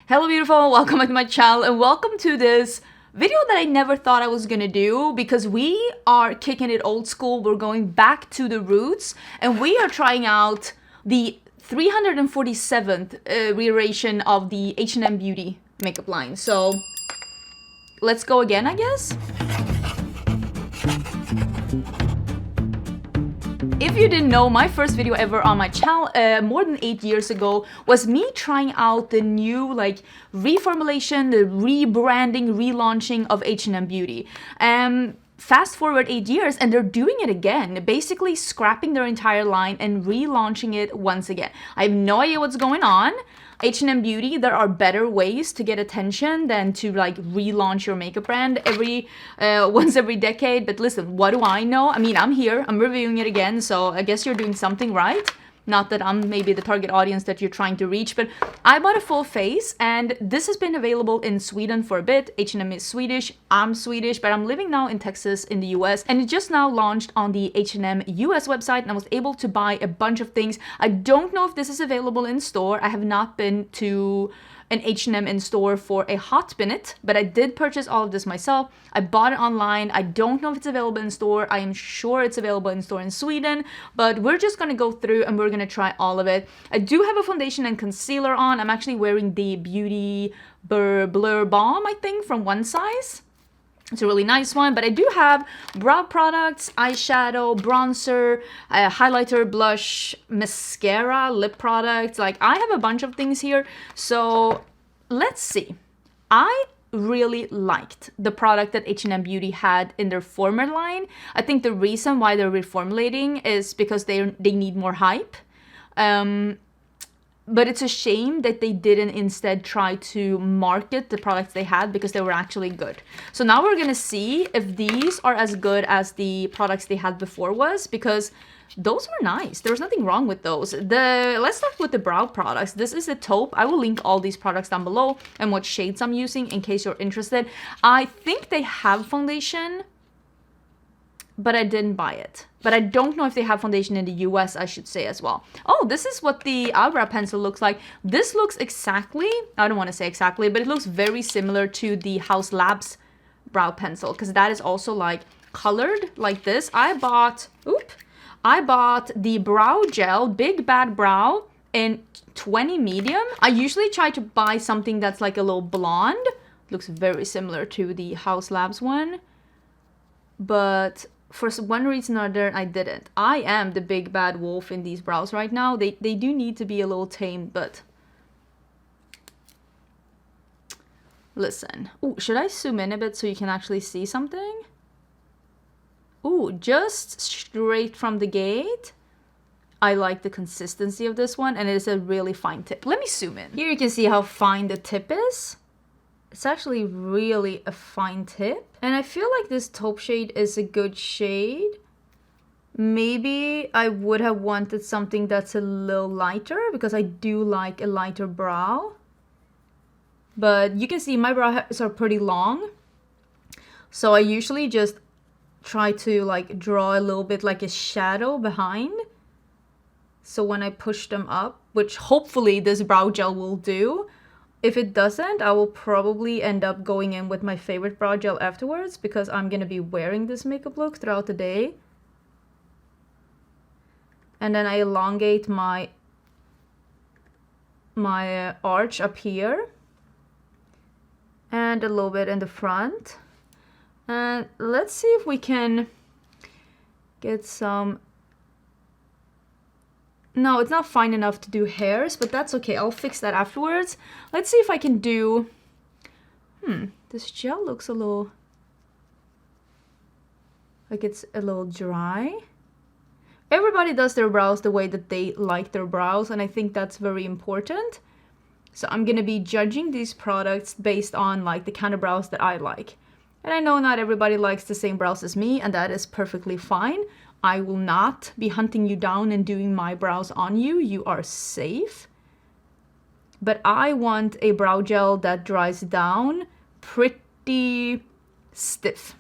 Hello beautiful, welcome back to my channel and welcome to this video that I never thought I was gonna do because we are kicking it old school. We're going back to the roots and we are trying out the 347th reiteration of the H&M Beauty makeup line. So let's go again, I guess. If you didn't know, my first video ever on my channel more than 8 years ago was me trying out the new reformulation, the rebranding, relaunching of H&M Beauty. Fast forward 8 years and they're doing it again, basically scrapping their entire line and relaunching it once again. I have no idea what's going on. H&M Beauty, there are better ways to get attention than to relaunch your makeup brand once every decade. But listen, what do I know? I mean, I'm here, I'm reviewing it again, so I guess you're doing something right. Not that I'm maybe the target audience that you're trying to reach, but I bought a full face and this has been available in Sweden for a bit. H&M is Swedish, I'm Swedish, but I'm living now in Texas in the US and it just now launched on the H&M US website and I was able to buy a bunch of things. I don't know if this is available in store. I have not been to an H&M in store for a hot minute, but I did purchase all of this myself. I bought it online. I don't know if it's available in store. I am sure it's available in store in Sweden, but we're just gonna go through and we're gonna try all of it. I do have a foundation and concealer on. I'm actually wearing the Beauty Blur Balm, I think, from One Size. It's a really nice one, but I do have brow products, eyeshadow, bronzer, highlighter, blush, mascara, lip products. I have a bunch of things here. So let's see. I really liked the product that H&M Beauty had in their former line. I think the reason why they're reformulating is because they need more hype. But it's a shame that they didn't instead try to market the products they had because they were actually good. So now we're gonna see if these are as good as the products they had before was, because those were nice. There was nothing wrong with those. Let's start with the brow products. This is a taupe. I will link all these products down below and what shades I'm using in case you're interested. I think they have foundation, but I didn't buy it. But I don't know if they have foundation in the US, I should say as well. Oh, this is what the eyebrow pencil looks like. This looks exactly, I don't want to say exactly, but it looks very similar to the House Labs brow pencil, because that is also colored like this. I bought the brow gel, Big Bad Brow in 20 medium. I usually try to buy something that's like a little blonde. Looks very similar to the House Labs one, but for one reason or another, I didn't. I am the big bad wolf in these brows right now. They do need to be a little tamed, but listen. Ooh, should I zoom in a bit so you can actually see something? Ooh, just straight from the gate. I like the consistency of this one, and it is a really fine tip. Let me zoom in. Here you can see how fine the tip is. It's actually really a fine tip. And I feel like this taupe shade is a good shade. Maybe I would have wanted something that's a little lighter because I do like a lighter brow. But you can see my brows are pretty long. So I usually just try to draw a little bit like a shadow behind. So when I push them up, which hopefully this brow gel will do. If it doesn't, I will probably end up going in with my favorite brow gel afterwards because I'm going to be wearing this makeup look throughout the day. And then I elongate my arch up here. And a little bit in the front. And let's see if we can get some... No, it's not fine enough to do hairs, but that's okay. I'll fix that afterwards. Let's see if I can do... this gel looks a little... like it's a little dry. Everybody does their brows the way that they like their brows, and I think that's very important. So I'm gonna be judging these products based on the kind of brows that I like. And I know not everybody likes the same brows as me, and that is perfectly fine. I will not be hunting you down and doing my brows on you. You are safe. But I want a brow gel that dries down pretty stiff.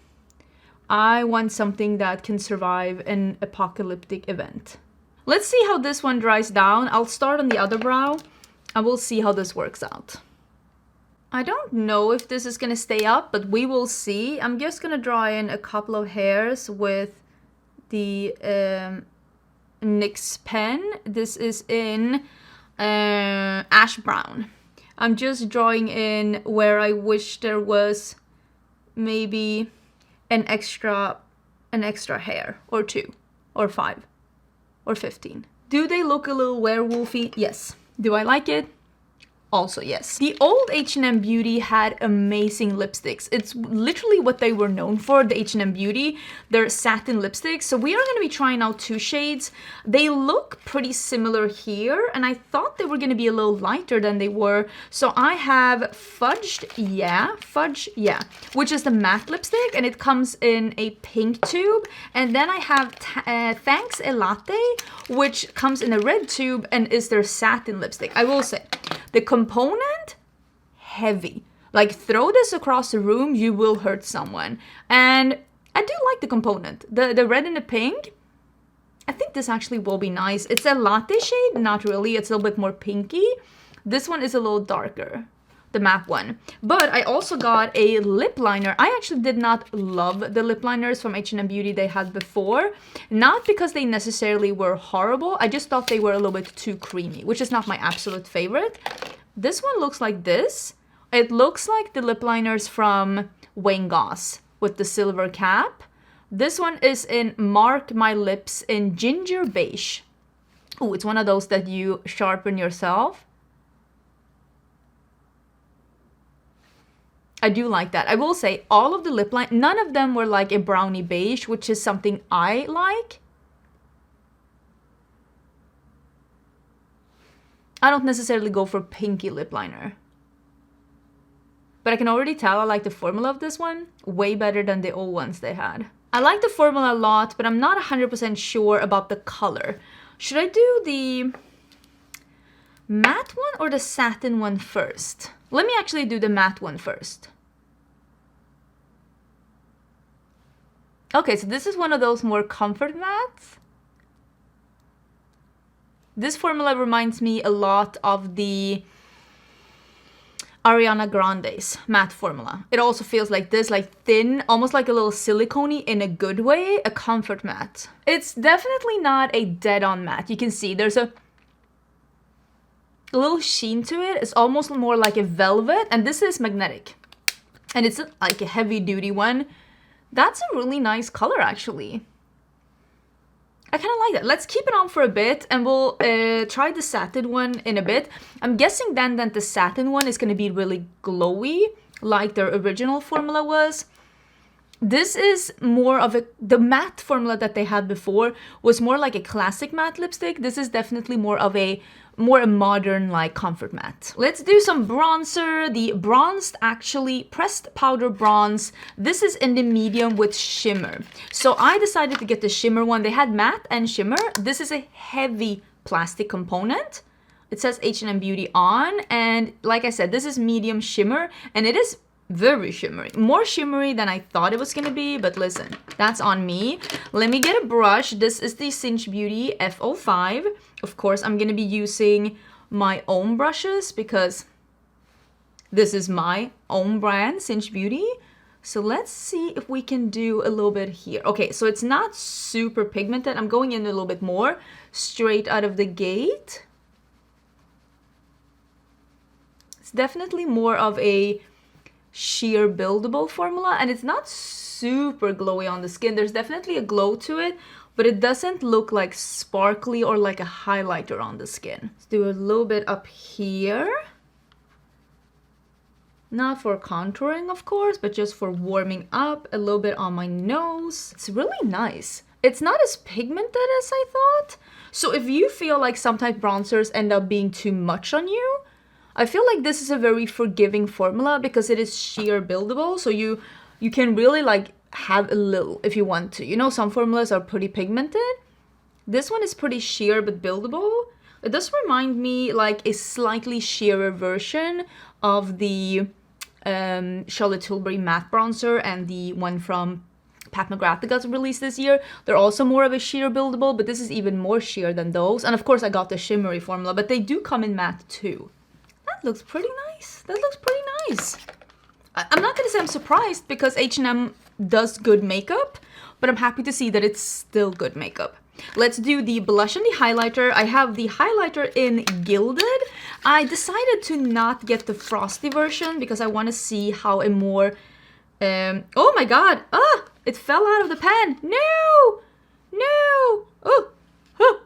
I want something that can survive an apocalyptic event. Let's see how this one dries down. I'll start on the other brow and we'll see how this works out. I don't know if this is gonna stay up, but we will see. I'm just gonna draw in a couple of hairs with the NYX pen. This is in ash brown. I'm just drawing in where I wish there was maybe an extra hair, or 2, or 5, or 15. Do they look a little werewolfy? Yes. Do I like it? Also yes. The old H&M Beauty had amazing lipsticks. It's literally what they were known for, the H&M Beauty. They're satin lipsticks. So we are going to be trying out 2 shades. They look pretty similar here, and I thought they were going to be a little lighter than they were. So I have Fudge, yeah, which is the matte lipstick, and it comes in a pink tube. And then I have Thanks a Latte, which comes in a red tube and is their satin lipstick. I will say, the component, heavy. Like, throw this across the room, you will hurt someone. And I do like the component. The red and the pink, I think this actually will be nice. It's a latte shade, not really. It's a little bit more pinky. This one is a little darker, the matte one. But I also got a lip liner. I actually did not love the lip liners from H&M Beauty they had before. Not because they necessarily were horrible. I just thought they were a little bit too creamy, which is not my absolute favorite. This one looks like this. It looks like the lip liners from Wayne Goss with the silver cap. This one is in Mark My Lips in Ginger Beige. Oh, it's one of those that you sharpen yourself. I do like that. I will say all of the lip line, none of them were like a brownie beige, which is something I like. I don't necessarily go for pinky lip liner. But I can already tell I like the formula of this one way better than the old ones they had. I like the formula a lot, but I'm not 100% sure about the color. Should I do the matte one or the satin one first? Let me actually do the matte one first. Okay, so this is one of those more comfort mattes. This formula reminds me a lot of the Ariana Grande's matte formula. It also feels like this, like thin, almost like a little silicone-y in a good way, a comfort matte. It's definitely not a dead-on matte. You can see there's a little sheen to it. It's almost more like a velvet, and this is magnetic. And it's like a heavy-duty one. That's a really nice color, actually. I kind of like that. Let's keep it on for a bit, and we'll try the satin one in a bit. I'm guessing then that the satin one is going to be really glowy, like their original formula was. This is more of the matte formula that they had before was more like a classic matte lipstick. This is definitely more of a modern, like, comfort matte. Let's do some bronzer. The bronzed, actually, pressed powder bronze. This is in the medium with shimmer. So I decided to get the shimmer one. They had matte and shimmer. This is a heavy plastic component. It says H&M Beauty on, and like I said, this is medium shimmer, and it is very shimmery. More shimmery than I thought it was gonna be, but listen, that's on me. Let me get a brush. This is the Cinch Beauty F05. Of course, I'm gonna be using my own brushes because this is my own brand, Cinch Beauty. So let's see if we can do a little bit here. Okay, so it's not super pigmented. I'm going in a little bit more straight out of the gate. It's definitely more of a sheer buildable formula, and it's not super glowy on the skin. There's definitely a glow to it, but it doesn't look like sparkly or like a highlighter on the skin. Let's do a little bit up here. Not for contouring, of course, but just for warming up. A little bit on my nose. It's really nice. It's not as pigmented as I thought. So if you feel like sometimes bronzers end up being too much on you, I feel like this is a very forgiving formula because it is sheer buildable. So you can really like have a little if you want to. You know, some formulas are pretty pigmented. This one is pretty sheer but buildable. It does remind me like a slightly sheerer version of the Charlotte Tilbury matte bronzer and the one from Pat McGrath that got released this year. They're also more of a sheer buildable, but this is even more sheer than those. And of course I got the shimmery formula, but they do come in matte too. That looks pretty nice. That looks pretty nice. I'm not gonna say I'm surprised because H&M does good makeup, but I'm happy to see that it's still good makeup. Let's do the blush and the highlighter. I have the highlighter in Gilded. I decided to not get the frosty version because I want to see how a more... oh my god! Ah! It fell out of the pan! No! No! Oh! Oh!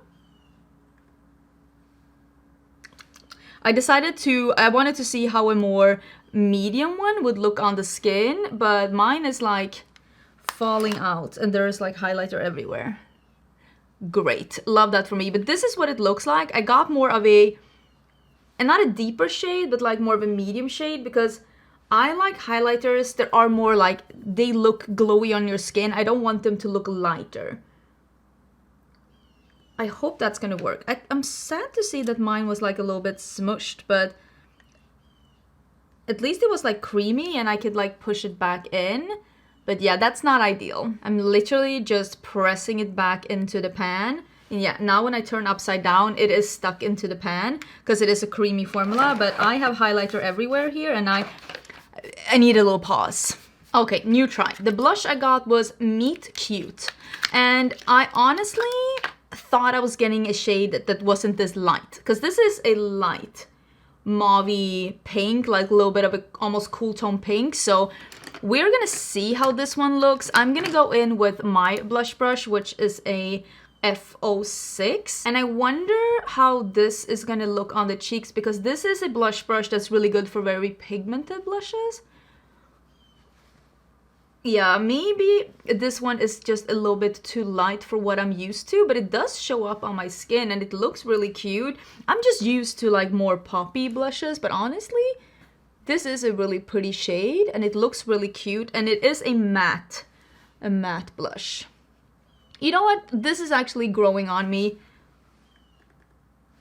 I wanted to see how a more medium one would look on the skin, but mine is like falling out and there's like highlighter everywhere. Great, love that for me. But this is what it looks like. I got more of a, and not a deeper shade, but like more of a medium shade, because I like highlighters that are more like, they look glowy on your skin. I don't want them to look lighter. I hope that's gonna work. I'm sad to see that mine was like a little bit smushed, but at least it was like creamy and I could like push it back in. But yeah, that's not ideal. I'm literally just pressing it back into the pan. And yeah, now when I turn upside down, it is stuck into the pan because it is a creamy formula. But I have highlighter everywhere here and I need a little pause. Okay, new try. The blush I got was Meet Cute. And I honestly thought I was getting a shade that wasn't this light. Because this is a light mauvey pink, like a little bit of a almost cool tone pink. So we're gonna see how this one looks. I'm gonna go in with my blush brush, which is a F06. And I wonder how this is gonna look on the cheeks, because this is a blush brush that's really good for very pigmented blushes. Yeah, maybe this one is just a little bit too light for what I'm used to, but it does show up on my skin and it looks really cute. I'm just used to like more poppy blushes, but honestly, this is a really pretty shade and it looks really cute, and it is a matte blush. You know what? This is actually growing on me.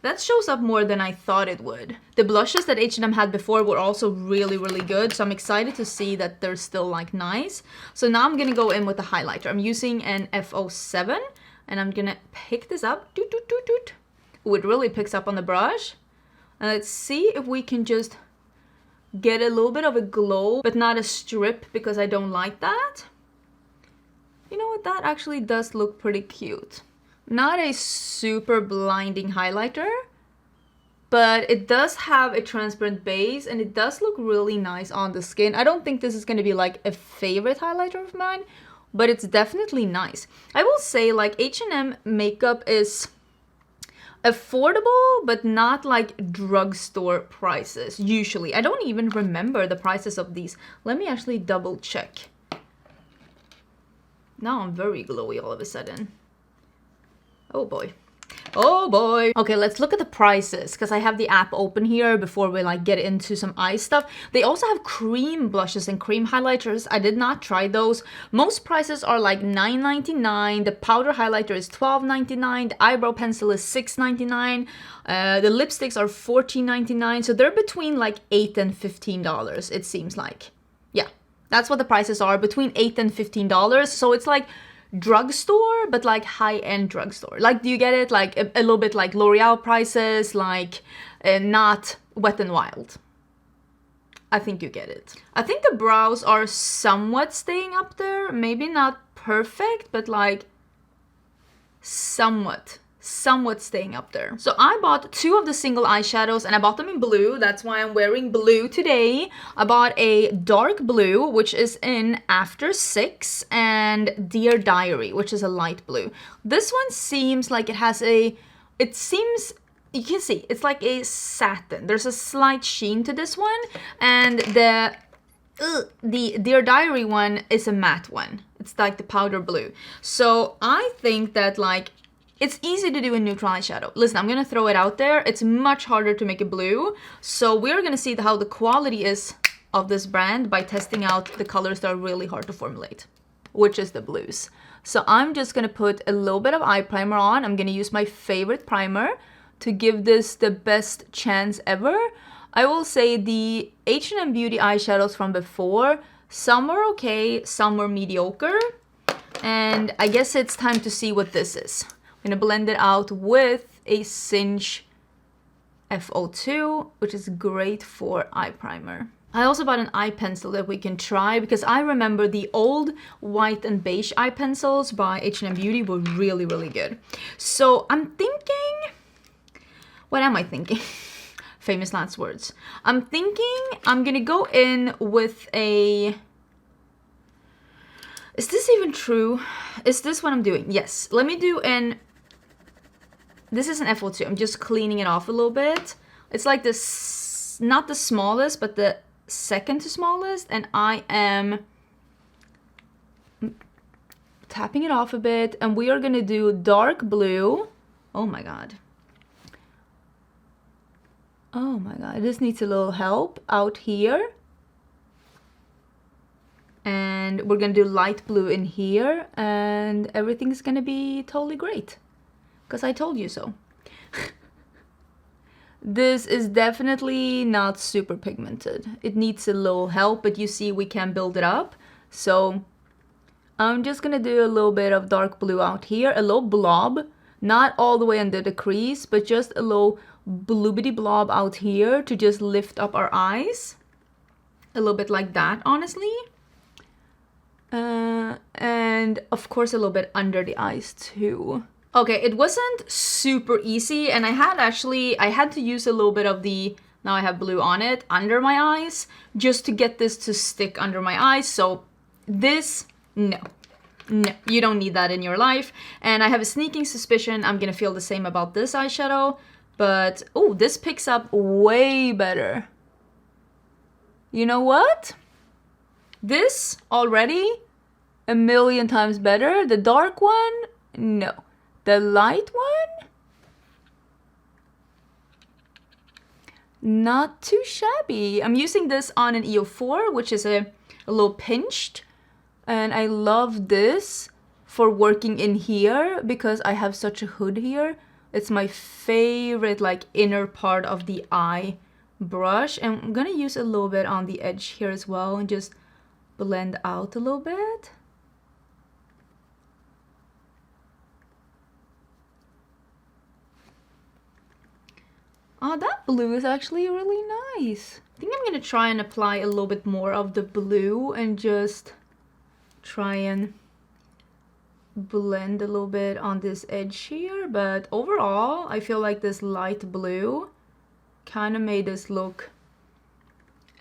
That shows up more than I thought it would. The blushes that H&M had before were also really, really good, so I'm excited to see that they're still like nice. So now I'm gonna go in with the highlighter. I'm using an F07 and I'm gonna pick this up. Doot, doot, doot, doot. Ooh, it really picks up on the brush. And let's see if we can just get a little bit of a glow, but not a strip, because I don't like that. You know what? That actually does look pretty cute. Not a super blinding highlighter, but it does have a transparent base and it does look really nice on the skin. I don't think this is going to be like a favorite highlighter of mine, but it's definitely nice. I will say like H&M makeup is affordable, but not like drugstore prices usually. I don't even remember the prices of these. Let me actually double check. Now I'm very glowy all of a sudden. Oh boy. Oh boy. Okay, let's look at the prices, because I have the app open here before we like get into some eye stuff. They also have cream blushes and cream highlighters. I did not try those. Most prices are like $9.99. The powder highlighter is $12.99. The eyebrow pencil is $6.99. The lipsticks are $14.99. So they're between like $8 and $15, it seems like. Yeah, that's what the prices are, between $8 and $15. So it's like drugstore, but like high-end drugstore. Like, do you get it? Like a little bit like L'Oreal prices, like not Wet n Wild. I think you get it. I think the brows are somewhat staying up there. Maybe not perfect, but like somewhat staying up there. So I bought 2 of the single eyeshadows and I bought them in blue. That's why I'm wearing blue today. I bought a dark blue, which is in After 6, and Dear Diary, which is a light blue. This one seems like it has a, it seems, you can see, it's like a satin. There's a slight sheen to this one, and the Dear Diary one is a matte one. It's like the powder blue. So I think that like, it's easy to do a neutral eyeshadow. Listen, I'm gonna throw it out there. It's much harder to make a blue. So we're gonna see how the quality is of this brand by testing out the colors that are really hard to formulate, which is the blues. So I'm just gonna put a little bit of eye primer on. I'm gonna use my favorite primer to give this the best chance ever. I will say the H&M Beauty eyeshadows from before, some were okay, some were mediocre. And I guess it's time to see what this is. I'm gonna blend it out with a Cinch F02, which is great for eye primer. I also bought an eye pencil that we can try because I remember the old white and beige eye pencils by H&M Beauty were really, really good. So I'm thinking, what am I thinking? Famous last words. I'm thinking I'm gonna go in with a, is this even true? Is this what I'm doing? Yes, let me do this is an FO2. I'm just cleaning it off a little bit. It's like this, not the smallest, but the second to smallest, and I am tapping it off a bit, and we are gonna do dark blue. Oh my god. Oh my god, this needs a little help out here. And we're gonna do light blue in here, and everything's gonna be totally great. Because I told you so. This is definitely not super pigmented. It needs a little help, but you see we can build it up. So I'm just gonna do a little bit of dark blue out here, a little blob, not all the way under the crease, but just a little bloobity blob out here to just lift up our eyes. A little bit like that, honestly. And of course a little bit under the eyes too. Okay, it wasn't super easy, and I had to use a little bit of the, now I have blue on it, under my eyes, just to get this to stick under my eyes. So this, no, you don't need that in your life. And I have a sneaking suspicion I'm gonna feel the same about this eyeshadow, but, oh, this picks up way better. You know what? This already a million times better. The dark one, no. The light one, not too shabby. I'm using this on an EO4, which is a little pinched. And I love this for working in here because I have such a hood here. It's my favorite, like, inner part of the eye brush. And I'm gonna use a little bit on the edge here as well and just blend out a little bit. Oh, that blue is actually really nice. I think I'm gonna try and apply a little bit more of the blue and just try and blend a little bit on this edge here. But overall, I feel like this light blue kind of made this look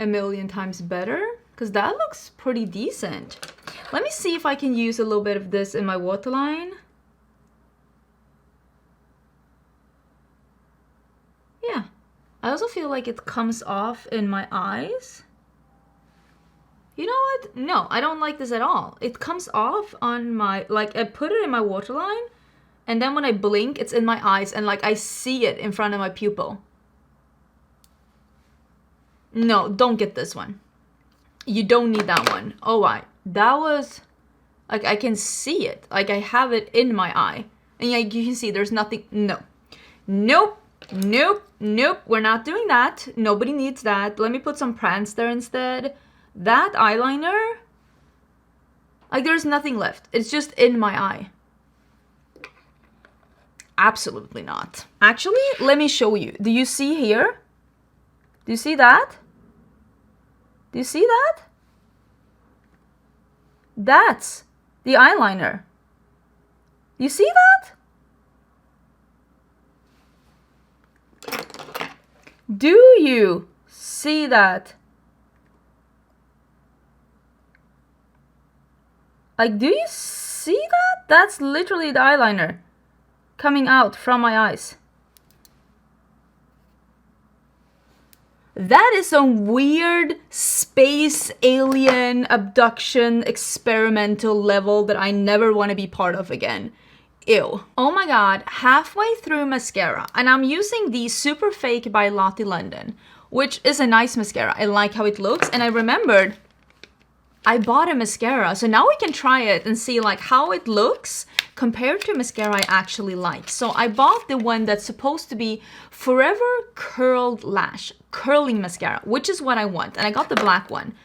a million times better, because that looks pretty decent. Let me see if I can use a little bit of this in my waterline. Yeah, I also feel like it comes off in my eyes. You know what? No, I don't like this at all. It comes off on my, like, I put it in my waterline, and then when I blink, it's in my eyes, and like I see it in front of my pupil. No, don't get this one. You don't need that one. Oh, that was, like, I can see it. Like, I have it in my eye. And like, you can see there's nothing, no. Nope. Nope, nope, we're not doing that. Nobody needs that. Let me put some prance there instead. That eyeliner, like, there's nothing left. It's just in my eye. Absolutely not. Actually, let me show you. Do you see here? Do you see that? Do you see that? That's the eyeliner. You see that? Do you see that? Like, do you see that? That's literally the eyeliner coming out from my eyes. That is some weird space alien abduction experimental level that I never want to be part of again. Ew. Oh my god, halfway through mascara, and I'm using the Super Fake by Lottie London, which is a nice mascara. I like how it looks, and I remembered I bought a mascara, so now we can try it and see like how it looks compared to mascara I actually like. So I bought the one that's supposed to be Forever Curled Lash Curling Mascara, which is what I want, and I got the black one.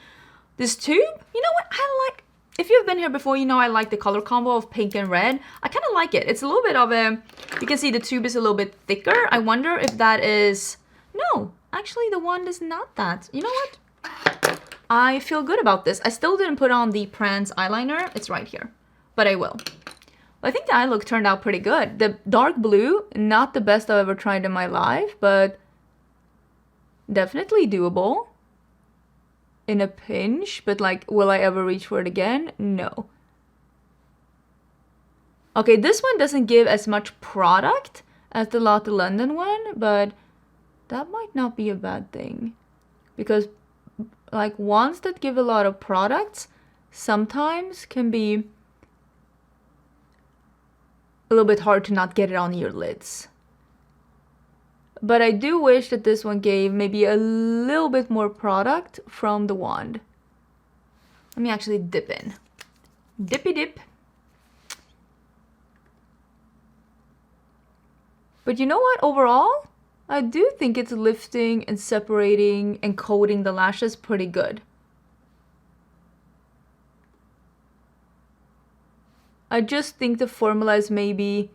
This tube, you know what, I like. If you've been here before, you know I like the color combo of pink and red. I kind of like it. It's a little bit of a, you can see the tube is a little bit thicker. I wonder if that is, no, actually the one is not that. You know what? I feel good about this. I still didn't put on the Prance eyeliner. It's right here, but I will. I think the eye look turned out pretty good. The dark blue, not the best I've ever tried in my life, but definitely doable. In a pinch, but like, will I ever reach for it again? No. Okay, this one doesn't give as much product as the Lotte London one, but that might not be a bad thing. Because like ones that give a lot of products sometimes can be a little bit hard to not get it on your lids. But I do wish that this one gave maybe a little bit more product from the wand. Let me actually dip in. Dippy dip. But you know what? Overall, I do think it's lifting and separating and coating the lashes pretty good. I just think the formula is maybe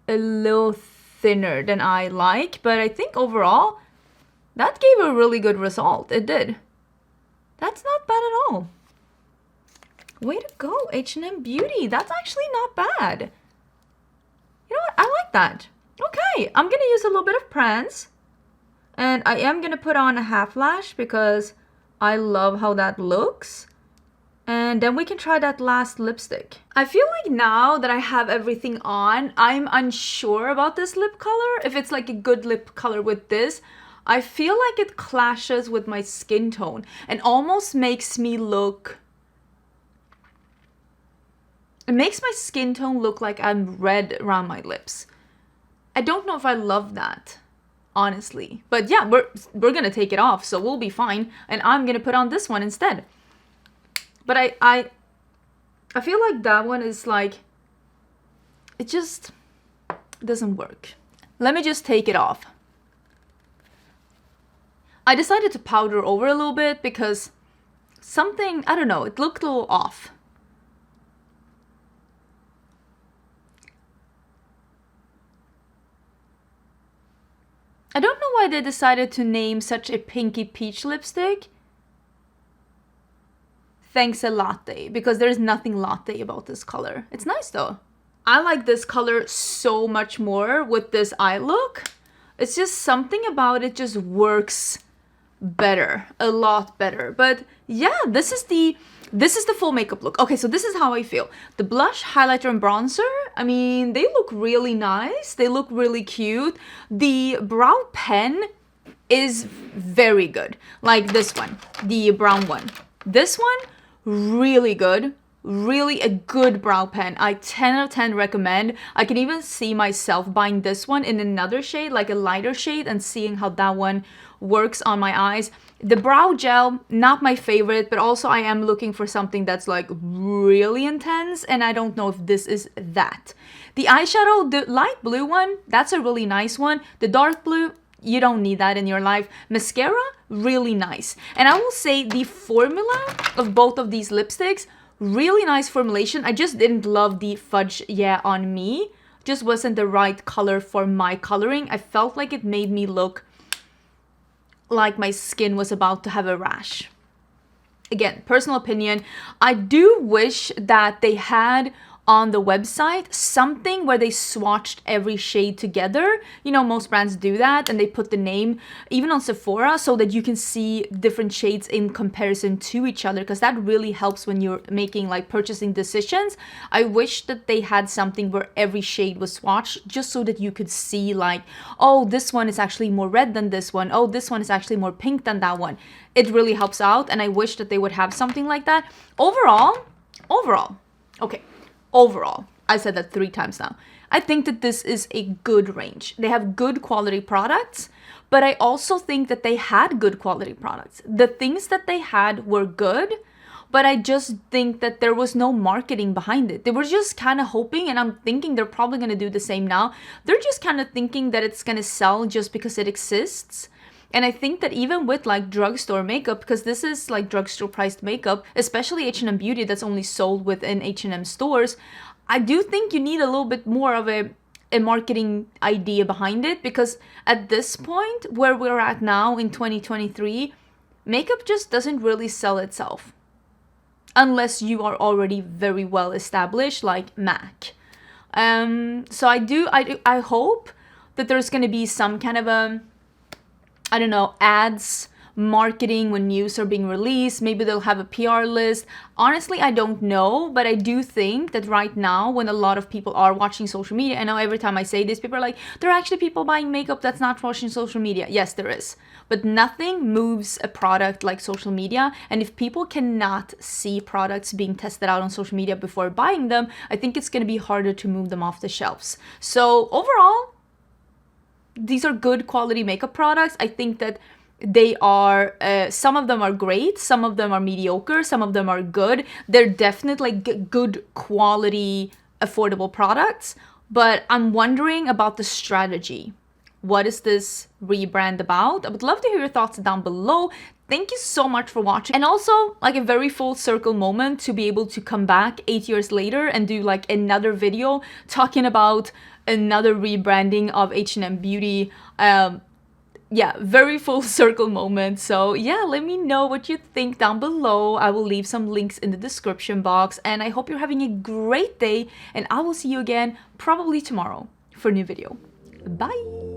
a little thinner than I like, but I think overall that gave a really good result. It did. That's not bad at all. Way to go, H&M Beauty. That's actually not bad. You know what? I like that. Okay, I'm gonna use a little bit of Prance, and I am gonna put on a half lash because I love how that looks. And then we can try that last lipstick. I feel like now that I have everything on, I'm unsure about this lip color. If it's like a good lip color with this, I feel like it clashes with my skin tone and almost makes me look... It makes my skin tone look like I'm red around my lips. I don't know if I love that, honestly. But yeah, we're gonna take it off, so we'll be fine. And I'm gonna put on this one instead. But I feel like that one is like, it just doesn't work. Let me just take it off. I decided to powder over a little bit because something, I don't know, it looked a little off. I don't know why they decided to name such a pinky peach lipstick Thanks a Latte, because there's nothing latte about this color. It's nice though. I like this color so much more with this eye look. It's just something about it just works better, a lot better. But yeah, this is the full makeup look. Okay, so this is how I feel. The blush, highlighter, and bronzer, I mean, they look really nice. They look really cute. The brow pen is very good. Like this one, the brown one. This one, really good. Really a good brow pen. I 10 out of 10 recommend. I can even see myself buying this one in another shade, like a lighter shade, and seeing how that one works on my eyes. The brow gel, not my favorite, but also I am looking for something that's like really intense, and I don't know if this is that. The eyeshadow, the light blue one, that's a really nice one. The dark blue, you don't need that in your life. Mascara, really nice. And I will say the formula of both of these lipsticks, really nice formulation. I just didn't love the fudge yeah on me. Just wasn't the right color for my coloring. I felt like it made me look like my skin was about to have a rash. Again, personal opinion. I do wish that they had on the website something where they swatched every shade together. You know, most brands do that, and they put the name even on Sephora so that you can see different shades in comparison to each other, because that really helps when you're making like purchasing decisions. I wish that they had something where every shade was swatched, just so that you could see like, oh, this one is actually more red than this one. Oh, this one is actually more pink than that one. It really helps out, and I wish that they would have something like that. Overall, okay. Overall, I said that 3 times now. I think that this is a good range. They have good quality products, but I also think that they had good quality products. The things that they had were good, but I just think that there was no marketing behind it. They were just kind of hoping, and I'm thinking they're probably going to do the same now. They're just kind of thinking that it's going to sell just because it exists. And I think that even with like drugstore makeup, because this is like drugstore priced makeup, especially H&M Beauty that's only sold within H&M stores, I do think you need a little bit more of a marketing idea behind it, because at this point where we're at now in 2023, makeup just doesn't really sell itself unless you are already very well established, like MAC. So I hope that there's gonna be some kind of a, I don't know, ads, marketing when news are being released. Maybe they'll have a PR list. Honestly, I don't know, but I do think that right now, when a lot of people are watching social media, I know every time I say this, people are like, there are actually people buying makeup that's not watching social media. Yes, there is. But nothing moves a product like social media. And if people cannot see products being tested out on social media before buying them, I think it's going to be harder to move them off the shelves. So overall, these are good quality makeup products. I think that they are, some of them are great, some of them are mediocre, some of them are good. They're definitely good quality, affordable products. But I'm wondering about the strategy. What is this rebrand about? I would love to hear your thoughts down below. Thank you so much for watching. And also, like, a very full circle moment to be able to come back 8 years later and do like another video talking about another rebranding of H&M Beauty. Yeah, very full circle moment. So yeah, let me know what you think down below. I will leave some links in the description box, and I hope you're having a great day, and I will see you again probably tomorrow for a new video. Bye!